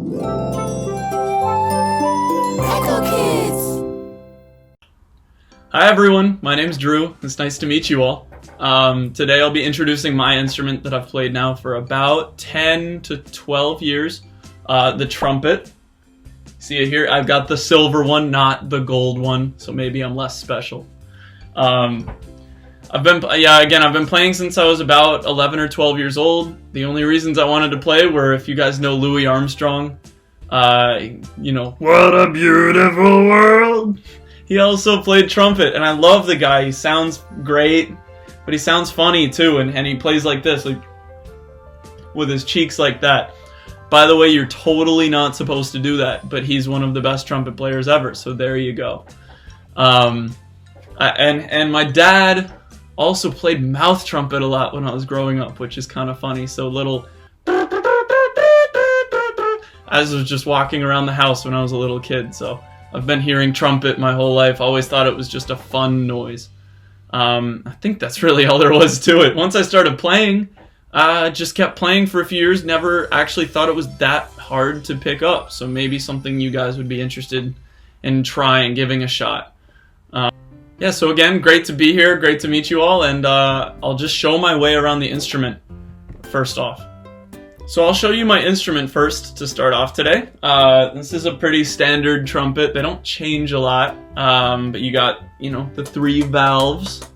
EchoKids! Hi everyone, my name's Drew. It's nice to meet you all. Today I'll be introducing my instrument that I've played now for about 10 to 12 years, the trumpet. See it here? I've got the silver one, not the gold one, so maybe I'm less special. I've been playing since I was about 11 or 12 years old. The only reasons I wanted to play were, if you guys know Louis Armstrong, you know, what a beautiful world. He also played trumpet, and I love the guy. He sounds great, but he sounds funny too, and he plays like this, like with his cheeks like that. By the way, you're totally not supposed to do that, but he's one of the best trumpet players ever, so there you go. And my dad also played mouth trumpet a lot when I was growing up, which is kind of funny. So little, as I was just walking around the house when I was a little kid. So I've been hearing trumpet my whole life. Always thought it was just a fun noise. I think that's really all there was to it. Once I started playing, I just kept playing for a few years. Never actually thought it was that hard to pick up. So maybe something you guys would be interested in trying, giving a shot. Yeah, so again, great to be here, great to meet you all, and I'll just show my way around the instrument first off. So I'll show you my instrument first to start off today. This is a pretty standard trumpet. They don't change a lot, but you got, you know, the 3 valves.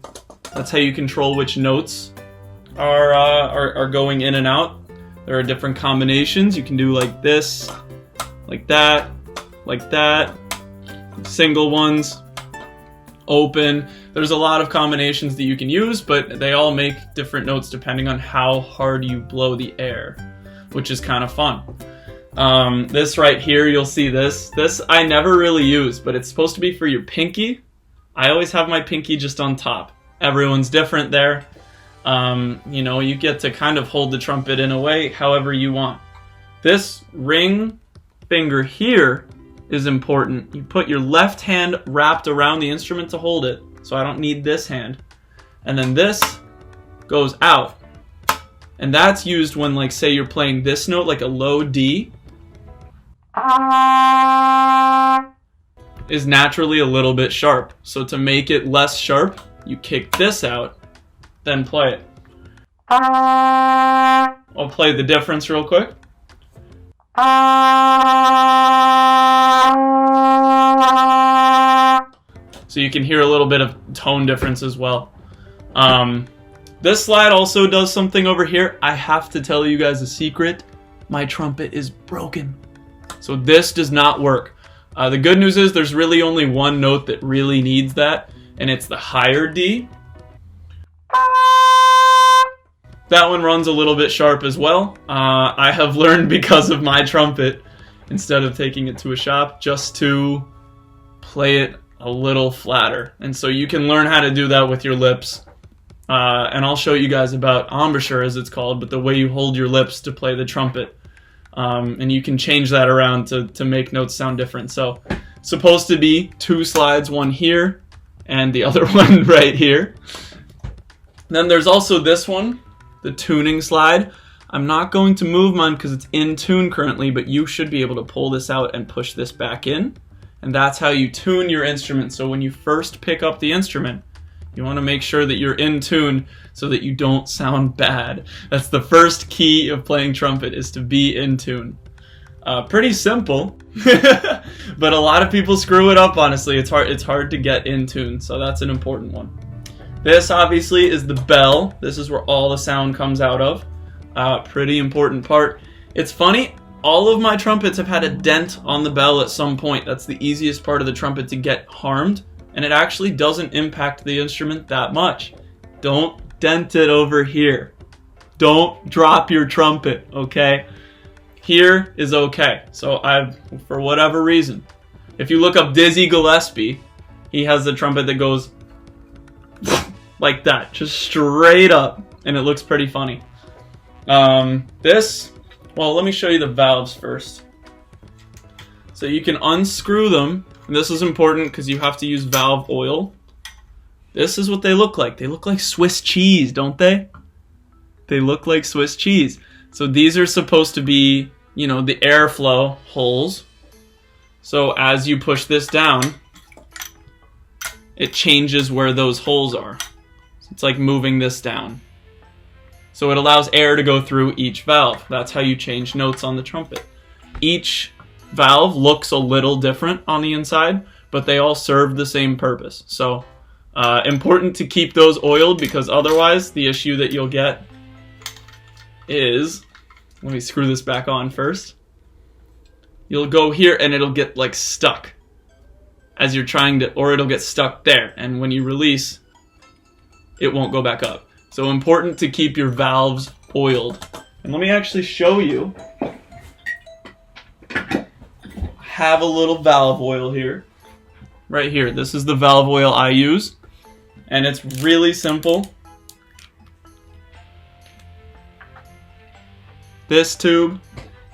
That's how you control which notes are going in and out. There are different combinations. You can do like this, like that, single ones, open. There's a lot of combinations that you can use, but they all make different notes depending on how hard you blow the air, which is kind of fun. This right here, you'll see this I never really use, but it's supposed to be for your pinky. I always have my pinky just on top. Everyone's different there. You know, you get to kind of hold the trumpet in a way however you want. This ring finger here is important. You put your left hand wrapped around the instrument to hold it, so I don't need this hand. And then this goes out. And that's used when, like, say you're playing this note, like a low D, is naturally a little bit sharp. So to make it less sharp, you kick this out, then play it. I'll play the difference real quick. So you can hear a little bit of tone difference as well. This slide also does something over here. I have to tell you guys a secret. My trumpet is broken. So this does not work. The good news is there's really only one note that really needs that, and it's the higher D. That one runs a little bit sharp as well. I have learned, because of my trumpet, instead of taking it to a shop, just to play it a little flatter. And so you can learn how to do that with your lips. And I'll show you guys about embouchure, as it's called, but the way you hold your lips to play the trumpet. And you can change that around to make notes sound different. So it's supposed to be 2 slides, one here and the other one right here. Then there's also this one, the tuning slide. I'm not going to move mine because it's in tune currently, but you should be able to pull this out and push this back in. And that's how you tune your instrument. So when you first pick up the instrument, you want to make sure that you're in tune so that you don't sound bad. That's the first key of playing trumpet, is to be in tune. Pretty simple, but a lot of people screw it up, honestly. It's hard to get in tune, so that's an important one. This obviously is the bell. This is where all the sound comes out of. Pretty important part. It's funny, all of my trumpets have had a dent on the bell at some point. That's the easiest part of the trumpet to get harmed, and it actually doesn't impact the instrument that much. Don't dent it over here. Don't drop your trumpet, okay? Here is okay. So for whatever reason, if you look up Dizzy Gillespie, he has the trumpet that goes like that, just straight up, and it looks pretty funny. Well, let me show you the valves first. So you can unscrew them, and this is important because you have to use valve oil. This is what they look like. They look like Swiss cheese, don't they? They look like Swiss cheese. So these are supposed to be the airflow holes. So as you push this down, it changes where those holes are. It's like moving this down. So it allows air to go through each valve. That's how you change notes on the trumpet. Each valve looks a little different on the inside, but they all serve the same purpose. So important to keep those oiled, because otherwise the issue that you'll get is, let me screw this back on first. You'll go here and it'll get like stuck as you're trying to, or it'll get stuck there. And when you release, it won't go back up. So important to keep your valves oiled. And let me actually show you. I have a little valve oil here. Right here. This is the valve oil I use. And it's really simple. This tube,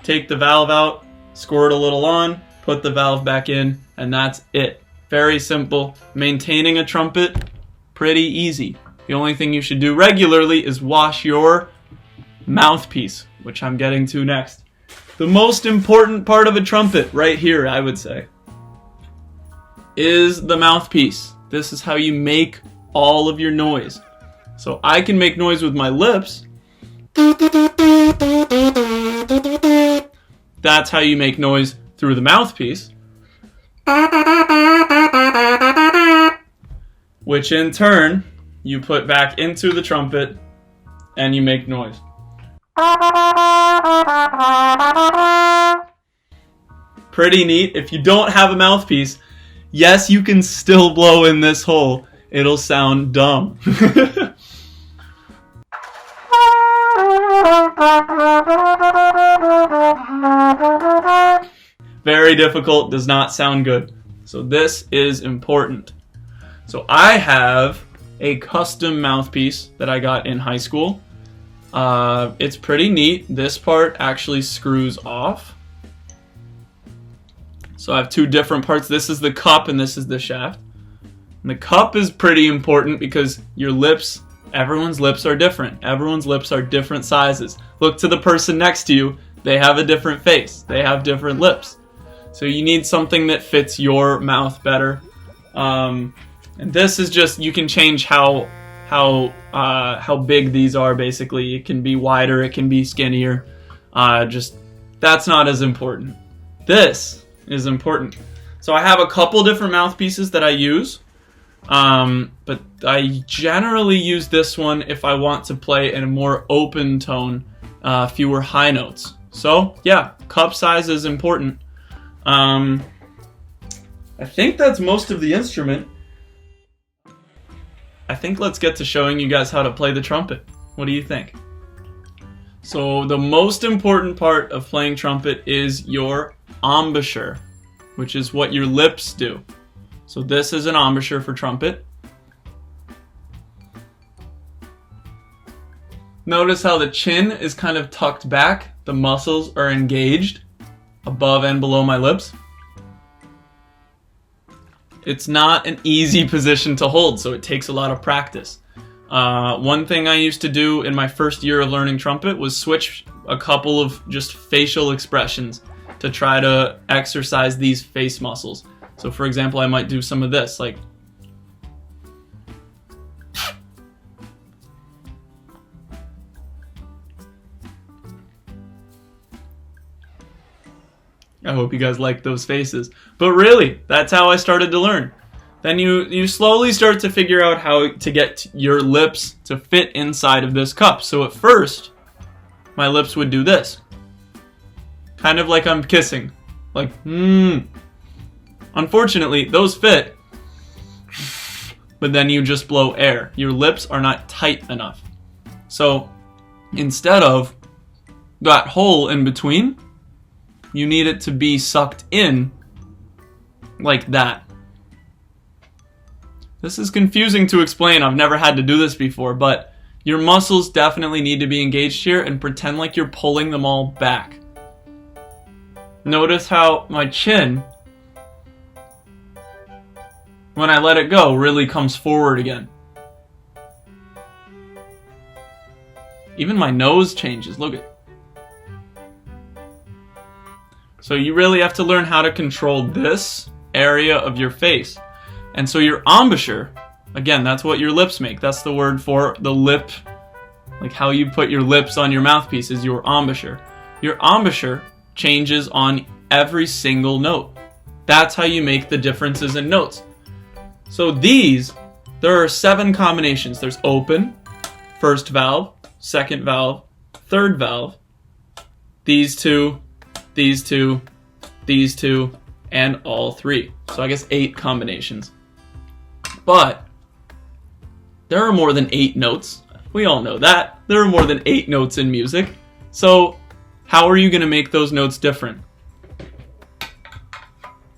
take the valve out, squirt a little on, put the valve back in, and that's it. Very simple. Maintaining a trumpet, pretty easy. The only thing you should do regularly is wash your mouthpiece, which I'm getting to next. The most important part of a trumpet, right here, I would say, is the mouthpiece. This is how you make all of your noise. So I can make noise with my lips. That's how you make noise through the mouthpiece, which in turn you put back into the trumpet and you make noise. Pretty neat. If you don't have a mouthpiece, yes, you can still blow in this hole. It'll sound dumb. Very difficult, does not sound good. So this is important. So I have a custom mouthpiece that I got in high school. It's pretty neat. This part actually screws off. So I have two different parts. This is the cup and this is the shaft. And the cup is pretty important because your lips, everyone's lips are different. Everyone's lips are different sizes. Look to the person next to you. They have a different face. They have different lips. So you need something that fits your mouth better. And this is just, you can change how big these are, basically. It can be wider, it can be skinnier. Just, that's not as important. This is important. So I have a couple different mouthpieces that I use. But I generally use this one if I want to play in a more open tone, fewer high notes. So yeah, cup size is important. I think that's most of the instrument. I think let's get to showing you guys how to play the trumpet. What do you think? So the most important part of playing trumpet is your embouchure, which is what your lips do. So this is an embouchure for trumpet. Notice how the chin is kind of tucked back. The muscles are engaged above and below my lips. It's not an easy position to hold, so it takes a lot of practice. One thing I used to do in my first year of learning trumpet was switch a couple of just facial expressions to try to exercise these face muscles. So for example, I might do some of this, like I hope you guys like those faces. But really, that's how I started to learn. Then you slowly start to figure out how to get your lips to fit inside of this cup. So at first, my lips would do this. Kind of like I'm kissing. Like, Unfortunately, those fit. But then you just blow air. Your lips are not tight enough. So instead of that hole in between, you need it to be sucked in like that. This is confusing to explain. I've never had to do this before, but your muscles definitely need to be engaged here, and pretend like you're pulling them all back. Notice how my chin, when I let it go, really comes forward again. Even my nose changes. Look at. So you really have to learn how to control this area of your face. And so your embouchure, again, that's what your lips make. That's the word for the lip, like how you put your lips on your mouthpiece is your embouchure. Your embouchure changes on every single note. That's how you make the differences in notes. So there are 7 combinations. There's open, first valve, second valve, third valve, these two, these two, these two, and all 3. So I guess 8 combinations. But there are more than 8 notes. We all know that. There are more than 8 notes in music. So how are you going to make those notes different?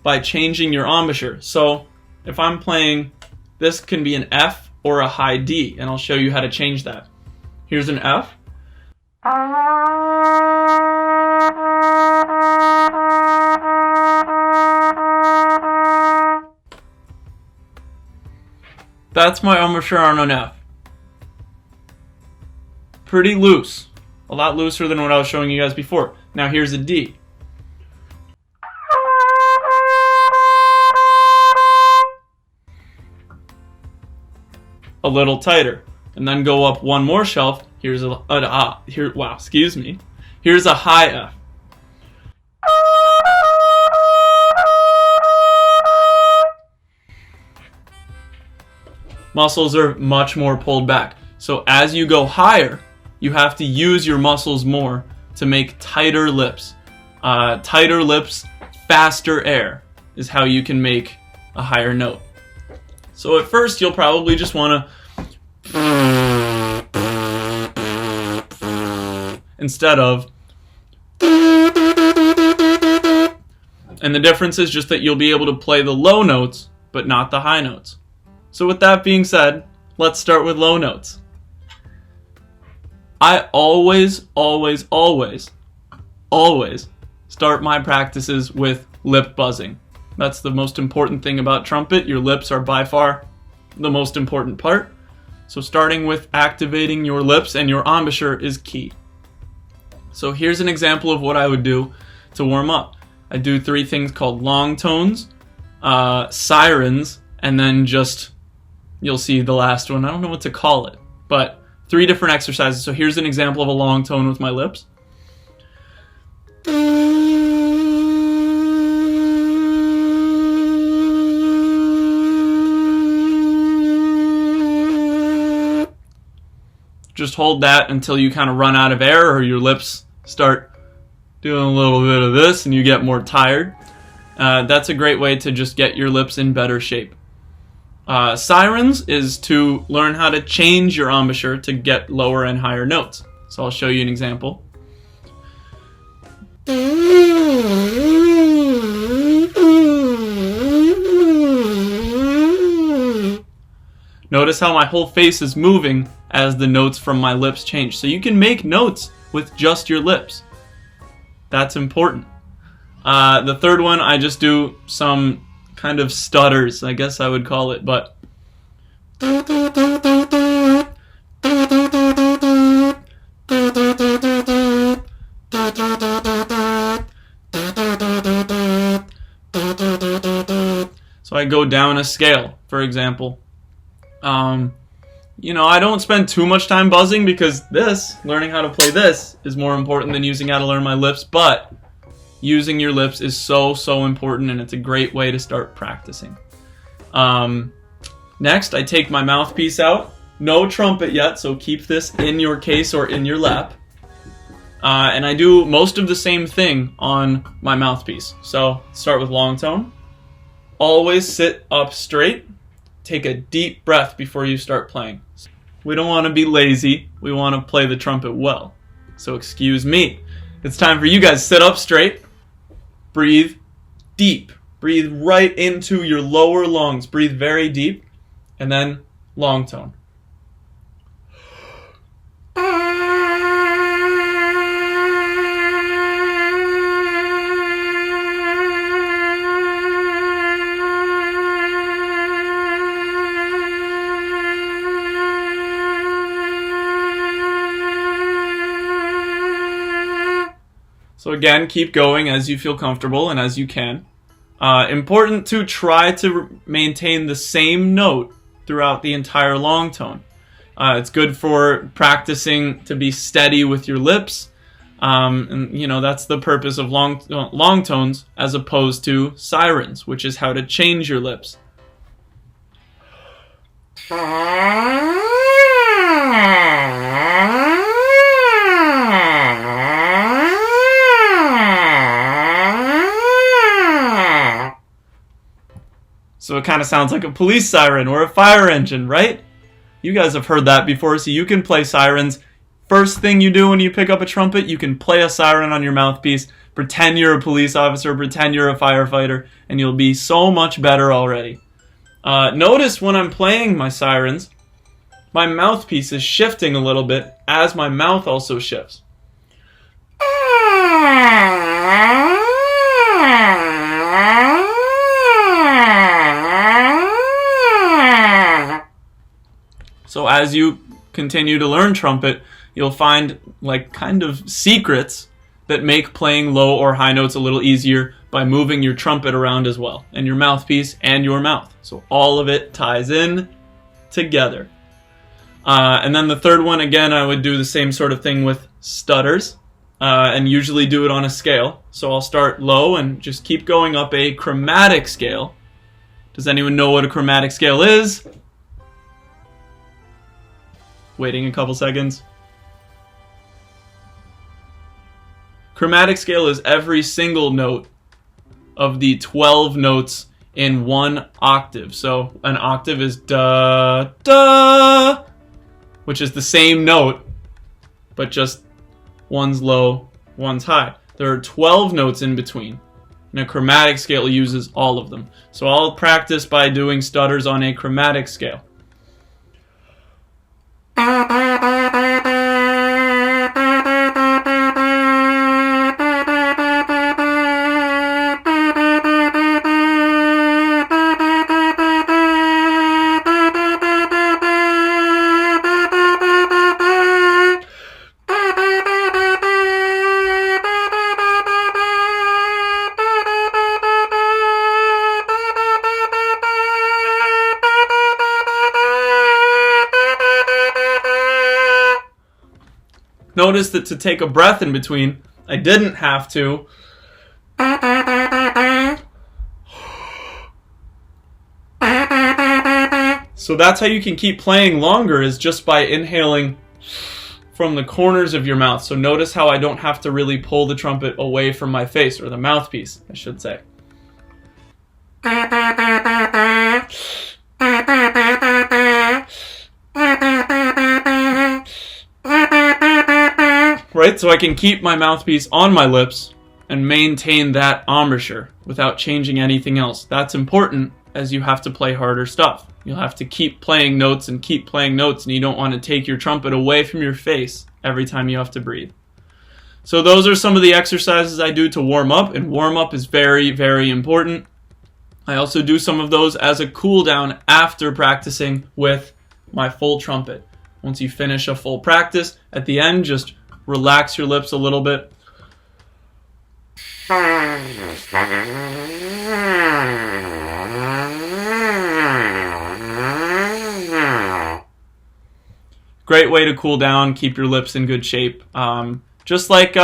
By changing your embouchure. So if I'm playing, this can be an F or a high D, and I'll show you how to change that. Here's an F. That's my embouchure on an F. Pretty loose. A lot looser than what I was showing you guys before. Now here's a D. A little tighter. And then go up one more shelf. Here's Here's a high F. Muscles are much more pulled back. So as you go higher, you have to use your muscles more to make tighter lips. Tighter lips, faster air is how you can make a higher note. So at first you'll probably just want to instead of, and the difference is just that you'll be able to play the low notes but not the high notes. So with that being said, let's start with low notes. I always start my practices with lip buzzing. That's the most important thing about trumpet. Your lips are by far the most important part. So starting with activating your lips and your embouchure is key. So here's an example of what I would do to warm up. I do 3 things called long tones, sirens, and then just, you'll see the last one. I don't know what to call it, but 3 different exercises. So here's an example of a long tone with my lips. Just hold that until you kind of run out of air or your lips start doing a little bit of this and you get more tired. That's a great way to just get your lips in better shape. Sirens is to learn how to change your embouchure to get lower and higher notes. So I'll show you an example. Notice how my whole face is moving as the notes from my lips change. So you can make notes with just your lips. That's important. The third one, I just do some kind of stutters, I guess I would call it, but so I go down a scale, for example. I don't spend too much time buzzing because learning how to play this is more important than using how to learn my lips, but using your lips is so important, and it's a great way to start practicing. Next, I take my mouthpiece out. No trumpet yet, so keep this in your case or in your lap. And I do most of the same thing on my mouthpiece. So start with long tone. Always sit up straight. Take a deep breath before you start playing. We don't want to be lazy. We want to play the trumpet well. So excuse me. It's time for you guys to sit up straight. Breathe deep. Breathe right into your lower lungs. Breathe very deep. And then long tone. So again, keep going as you feel comfortable and as you can. Important to try to maintain the same note throughout the entire long tone. It's good for practicing to be steady with your lips. And that's the purpose of long tones as opposed to sirens, which is how to change your lips. So it kind of sounds like a police siren or a fire engine, right? You guys have heard that before, so you can play sirens. First thing you do when you pick up a trumpet, you can play a siren on your mouthpiece, pretend you're a police officer, pretend you're a firefighter, and you'll be so much better already. Notice when I'm playing my sirens, my mouthpiece is shifting a little bit as my mouth also shifts. So as you continue to learn trumpet, you'll find kind of secrets that make playing low or high notes a little easier by moving your trumpet around as well, and your mouthpiece and your mouth. So all of it ties in together. And then the third one, again, I would do the same sort of thing with stutters, and usually do it on a scale. So I'll start low and just keep going up a chromatic scale. Does anyone know what a chromatic scale is? Waiting a couple seconds. Chromatic scale is every single note of the 12 notes in one octave. So an octave is da, da, which is the same note, but just one's low, one's high. There are 12 notes in between, and a chromatic scale uses all of them. So I'll practice by doing stutters on a chromatic scale. Notice that to take a breath in between, I didn't have to. So that's how you can keep playing longer, is just by inhaling from the corners of your mouth. So notice how I don't have to really pull the trumpet away from my face, or the mouthpiece, I should say. Right, so I can keep my mouthpiece on my lips and maintain that embouchure without changing anything else. That's important as you have to play harder stuff. You'll have to keep playing notes and keep playing notes, and you don't want to take your trumpet away from your face every time you have to breathe. So those are some of the exercises I do to warm up, and warm up is very, very important. I also do some of those as a cool down after practicing with my full trumpet. Once you finish a full practice, at the end, just relax your lips a little bit. Great way to cool down, keep your lips in good shape. Just like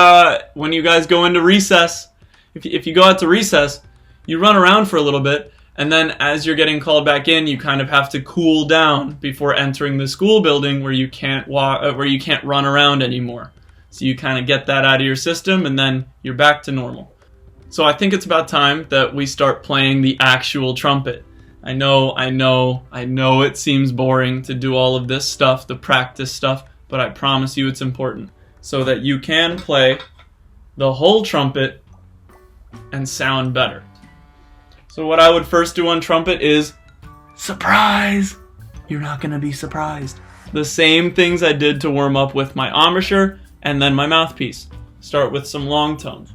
when you guys go into recess, if you go out to recess, you run around for a little bit, and then as you're getting called back in, you kind of have to cool down before entering the school building where you can't run around anymore. So you kind of get that out of your system, and then you're back to normal. So I think it's about time that we start playing the actual trumpet. I know it seems boring to do all of this stuff, the practice stuff, but I promise you it's important so that you can play the whole trumpet and sound better. So what I would first do on trumpet is surprise! You're not going to be surprised. The same things I did to warm up with my embouchure and then my mouthpiece. Start with some long tones.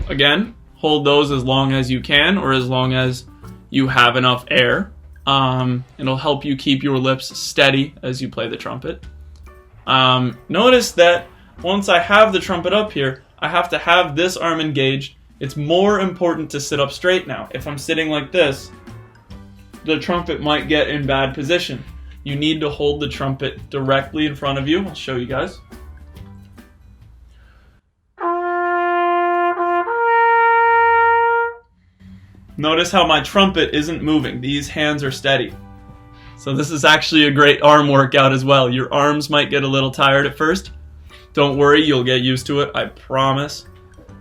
again, hold those as long as you can, or as long as you have enough air. It'll help you keep your lips steady as you play the trumpet. Notice that once I have the trumpet up here, I have to have this arm engaged. It's more important to sit up straight now. If I'm sitting like this, the trumpet might get in bad position. You need to hold the trumpet directly in front of you. I'll show you guys. Notice how my trumpet isn't moving. These hands are steady. So this is actually a great arm workout as well. Your arms might get a little tired at first. Don't worry, you'll get used to it, I promise.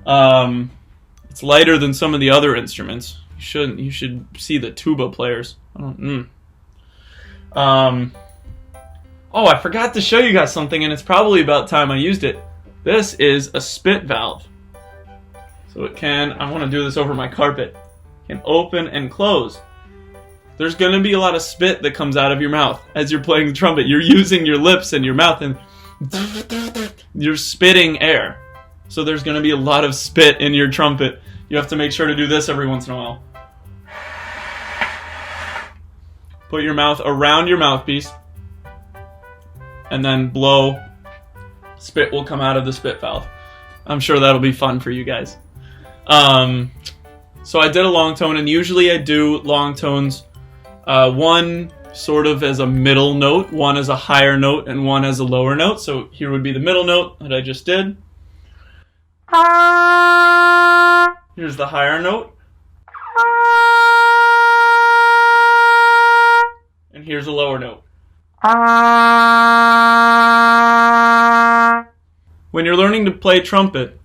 It's lighter than some of the other instruments. You should see the tuba players. Oh, I forgot to show you guys something, and it's probably about time I used it. This is a spit valve. So it can, I want to do this over my carpet, can open and close. There's going to be a lot of spit that comes out of your mouth as you're playing the trumpet. You're using your lips and your mouth, and you're spitting air. So there's going to be a lot of spit in your trumpet. You have to make sure to do this every once in a while. Put your mouth around your mouthpiece, and then blow. Spit will come out of the spit valve. I'm sure that'll be fun for you guys. So I did a long tone, and usually I do long tones, one sort of as a middle note, one as a higher note, and one as a lower note. So here would be the middle note that I just did. Here's the higher note. And here's a lower note. When you're learning to play trumpet,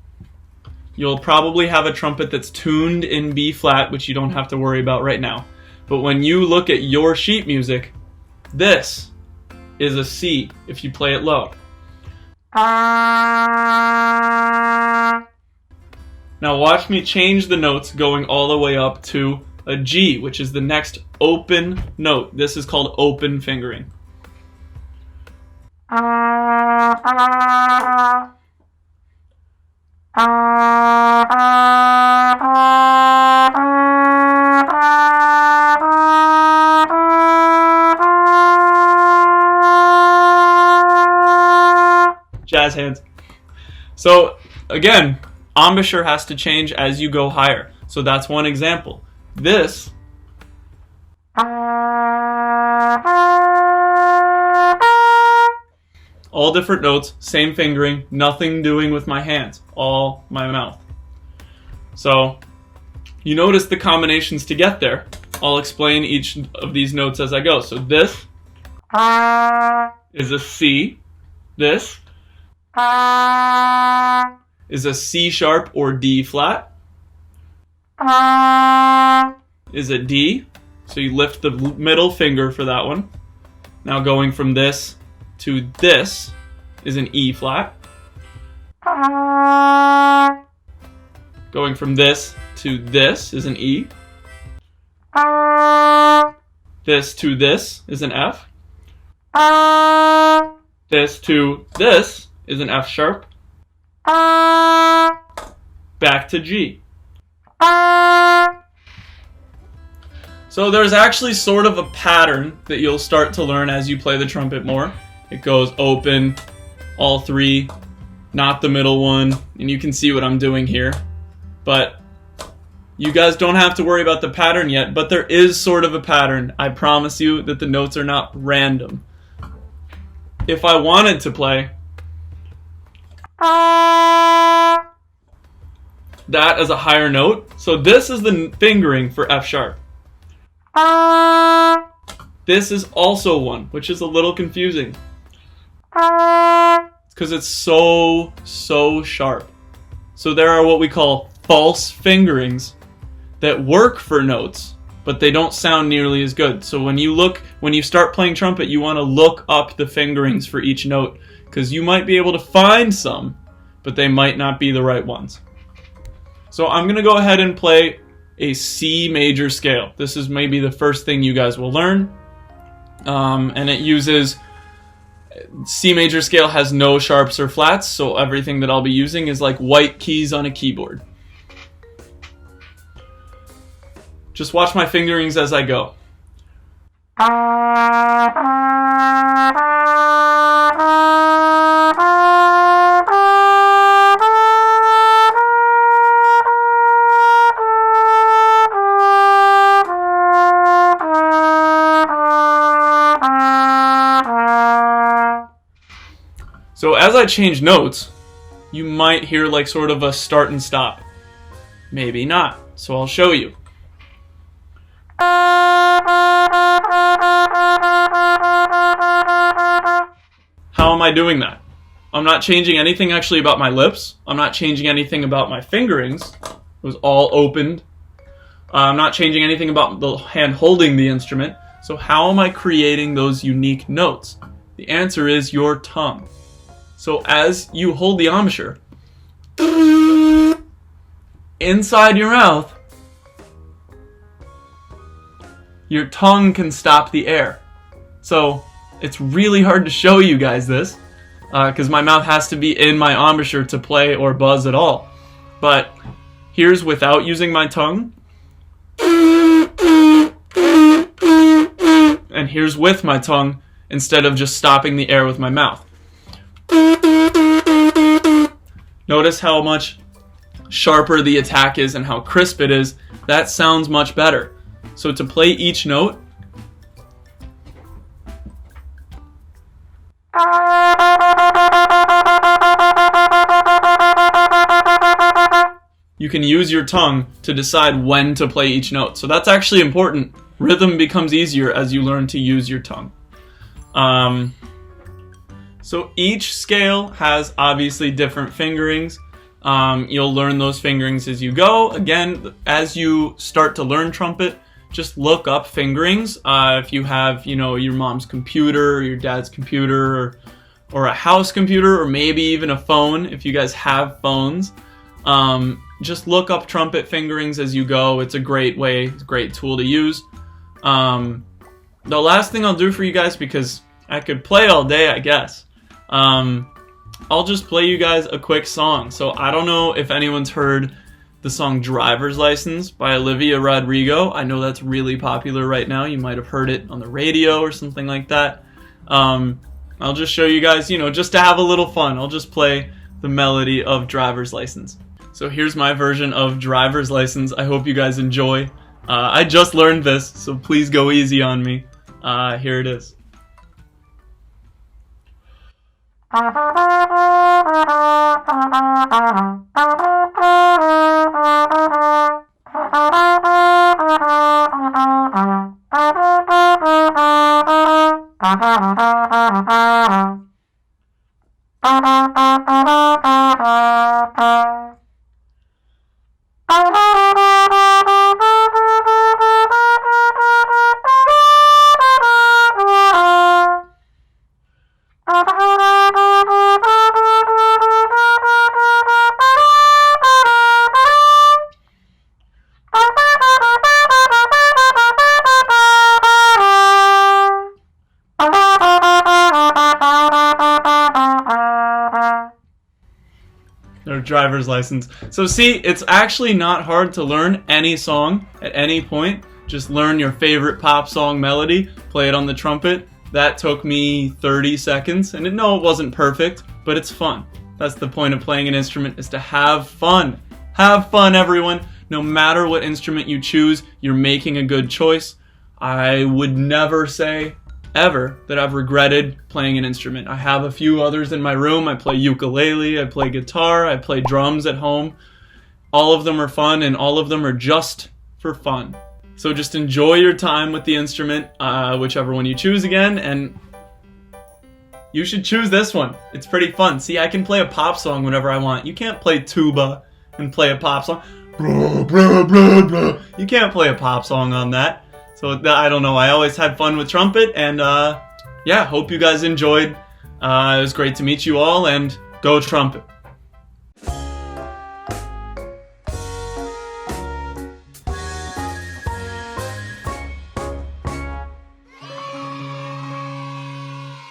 you'll probably have a trumpet that's tuned in B flat, which you don't have to worry about right now. But when you look at your sheet music, this is a C if you play it low. Now watch me change the notes going all the way up to a G, which is the next open note. This is called open fingering. Jazz hands. So again, embouchure has to change as you go higher. So that's one example. This all different notes, same fingering, nothing doing with my hands, all my mouth. So you notice the combinations to get there. I'll explain each of these notes as I go. So this is a C. This is a C sharp or D flat. Is a D. So you lift the middle finger for that one. Now going from this to this is an E flat. Going from this to this is an E. This to this is an F. This to this is an F sharp. Back to G. So there's actually sort of a pattern that you'll start to learn as you play the trumpet more. It goes open, all three, not the middle one, and you can see what I'm doing here. But you guys don't have to worry about the pattern yet, but there is sort of a pattern. I promise you that the notes are not random. If I wanted to play that as a higher note, so this is the fingering for F sharp. This is also one, which is a little confusing. It's because it's so sharp. So there are what we call false fingerings that work for notes, but they don't sound nearly as good. So when you start playing trumpet, you want to look up the fingerings for each note, because you might be able to find some, but they might not be the right ones. So I'm going to go ahead and play a C major scale. This is maybe the first thing you guys will learn. And it uses, C major scale has no sharps or flats, so everything that I'll be using is like white keys on a keyboard. Just watch my fingerings as I go. So as I change notes, you might hear like sort of a start and stop. Maybe not, so I'll show you. How am I doing that? I'm not changing anything actually about my lips. I'm not changing anything about my fingerings. It was all opened. I'm not changing anything about the hand holding the instrument. So how am I creating those unique notes? The answer is your tongue. So as you hold the embouchure, inside your mouth, your tongue can stop the air. So it's really hard to show you guys this because my mouth has to be in my embouchure to play or buzz at all. But here's without using my tongue. And here's with my tongue instead of just stopping the air with my mouth. Notice how much sharper the attack is and how crisp it is. That sounds much better. So to play each note, you can use your tongue to decide when to play each note. So that's actually important. Rhythm becomes easier as you learn to use your tongue. So each scale has obviously different fingerings. You'll learn those fingerings as you go. Again, as you start to learn trumpet, just look up fingerings. If you have, your mom's computer or your dad's computer or a house computer or maybe even a phone, if you guys have phones, just look up trumpet fingerings as you go. It's a great way, it's a great tool to use. The last thing I'll do for you guys, because I could play all day, I guess. I'll just play you guys a quick song. So I don't know if anyone's heard the song Driver's License by Olivia Rodrigo. I know that's really popular right now. You might have heard it on the radio or something like that. I'll just show you guys, just to have a little fun. I'll just play the melody of Driver's License. So here's my version of Driver's License. I hope you guys enjoy. I just learned this, so please go easy on me. Here it is. Their driver's license. So see, it's actually not hard to learn any song at any point. Just learn your favorite pop song melody, play it on the trumpet. That took me 30 seconds, and no, it wasn't perfect, but it's fun. That's the point of playing an instrument, is to have fun. Have fun, everyone. No matter what instrument you choose, you're making a good choice. I would never say ever that I've regretted playing an instrument. I have a few others in my room. I play ukulele, I play guitar, I play drums at home. All of them are fun, and all of them are just for fun. So just enjoy your time with the instrument, whichever one you choose again, and you should choose this one. It's pretty fun. See, I can play a pop song whenever I want. You can't play tuba and play a pop song. Blah, blah, blah, blah. You can't play a pop song on that. So I don't know, I always had fun with trumpet, and yeah, hope you guys enjoyed. It was great to meet you all, and go trumpet.